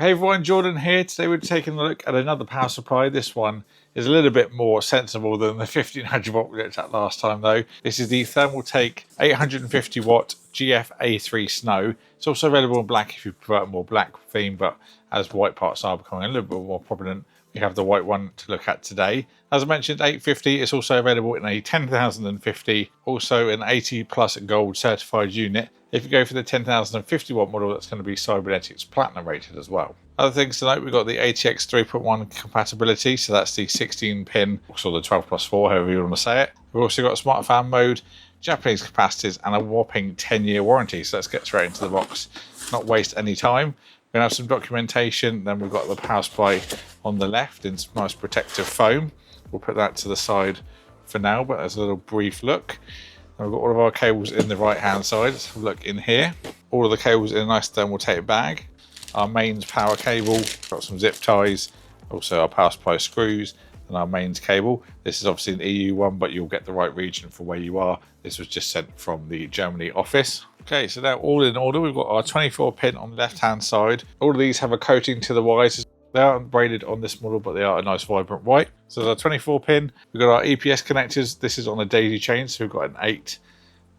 Hey everyone, Jordan here. Today we're taking a look at another power supply. This one is a little bit more sensible than the 1500 watt we looked at last time though. This is the ThermalTake 850 watt GF-A3 Snow. It's also available in black if you prefer a more black theme, but as white parts are becoming a little bit more prominent, we have the white one to look at today. As I mentioned, 850 is also available in a 10,050, also an 80 plus gold certified unit. If you go for the 10,050 watt model, that's going to be Cybernetics Platinum rated as well. Other things to note, we've got the ATX 3.1 compatibility, so that's the 16 pin, or the 12 plus 4, however you want to say it. We've also got smart fan mode, Japanese capacitors, and a whopping 10-year warranty. So let's get straight into the box, not waste any time. We're going to have some documentation, then we've got the power supply on the left in some nice protective foam. We'll put that to the side for now, but as a little brief look. We've got all of our cables in the right hand side. Let's have a look in here. All of the cables in a nice ThermalTake bag. Our mains power cable, got some zip ties, also our power supply screws and our mains cable. This is obviously an EU one, but you'll get the right region for where you are. This was just sent from the Germany office. Okay, so now all in order, we've got our 24 pin on the left hand side. All of these have a coating to the wires. They aren't braided on this model, but they are a nice vibrant white. So there's our 24 pin. We've got our EPS connectors. This is on a daisy chain, so we've got an 8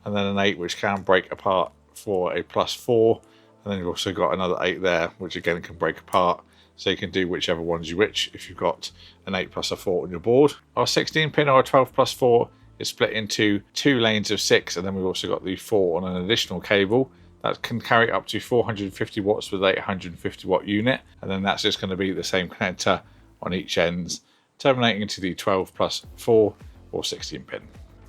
and then an 8 which can break apart for a +4. And then you've also got another 8 there, which again can break apart. So you can do whichever ones you wish if you've got an 8 plus a 4 on your board. Our 16 pin or a 12 plus 4 is split into 2 lanes of 6. And then we've also got the 4 on an additional cable. That can carry up to 450 watts with 850 watt unit. And then that's just going to be the same connector on each ends, terminating into the 12 plus 4 or 16 pin.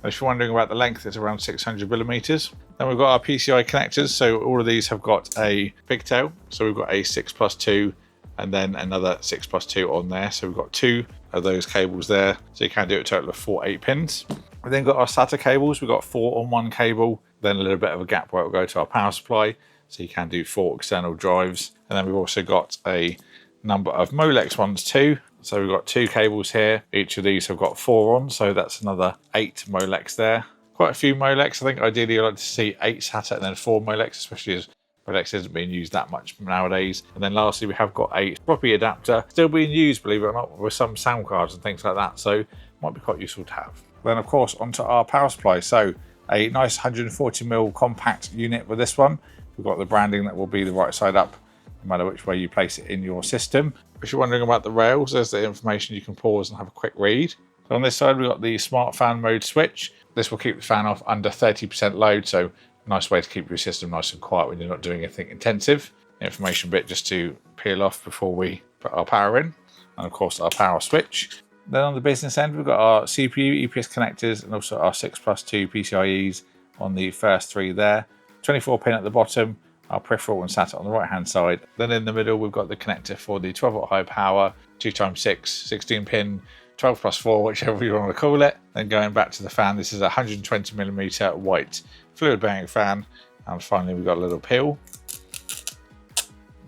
And if you're wondering about the length, it's around 600 millimeters. Then we've got our PCI connectors. So all of these have got a pigtail. So we've got a 6 plus 2 and then another 6 plus 2 on there. So we've got 2 of those cables there. So you can do a total of 4 8-pins. We've then got our SATA cables. We've got 4 on one cable, then a little bit of a gap where it will go to our power supply. So you can do 4 external drives. And then we've also got a number of Molex ones too. So we've got 2 cables here. Each of these have got 4 on. So that's another 8 Molex there. Quite a few Molex. I think ideally I'd like to see 8 SATA and then 4 Molex, especially as Molex isn't being used that much nowadays. And then lastly, we have got a floppy adapter still being used, believe it or not, with some sound cards and things like that. So might be quite useful to have. Then of course onto our power supply. So a nice 140mm compact unit with this one. We've got the branding that will be the right side up no matter which way you place it in your system. If you're wondering about the rails, there's the information you can pause and have a quick read. So on this side we've got the smart fan mode switch. This will keep the fan off under 30% load, so nice way to keep your system nice and quiet when you're not doing anything intensive. Information bit just to peel off before we put our power in, and of course our power switch. Then on the business end, we've got our CPU, EPS connectors, and also our 6 plus 2 PCIEs on the first 3 there. 24 pin at the bottom, our peripheral and SATA on the right hand side. Then in the middle, we've got the connector for the 12 watt high power, 2x6, 16 pin, 12 plus 4, whichever you want to call it. Then going back to the fan, this is a 120mm white fluid bearing fan. And finally, we've got a little peel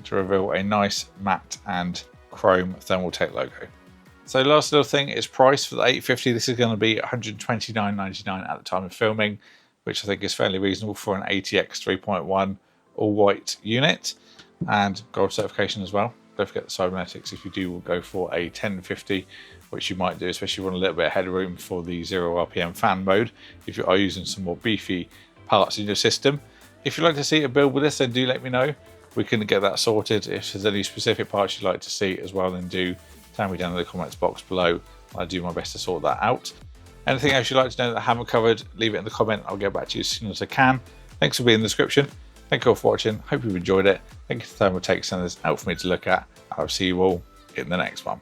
to reveal a nice matte and chrome ThermalTake logo. So last little thing is price for the 850. This is going to be $129.99 at the time of filming, which I think is fairly reasonable for an ATX 3.1 all white unit and gold certification as well. Don't forget the cybernetics if you do go for a 1050, which you might do, especially if you want a little bit of headroom for the 0 RPM fan mode, if you are using some more beefy parts in your system. If you'd like to see a build with this, then do let me know. We can get that sorted. If there's any specific parts you'd like to see as well, then do tell me down in the comments box below. I'll do my best to sort that out. Anything else you'd like to know that I haven't covered, leave it in the comment. I'll get back to you as soon as I can. Thanks for being in the description. Thank you all for watching. Hope you've enjoyed it. Thank you to ThermalTake sending this out for me to look at. I'll see you all in the next one.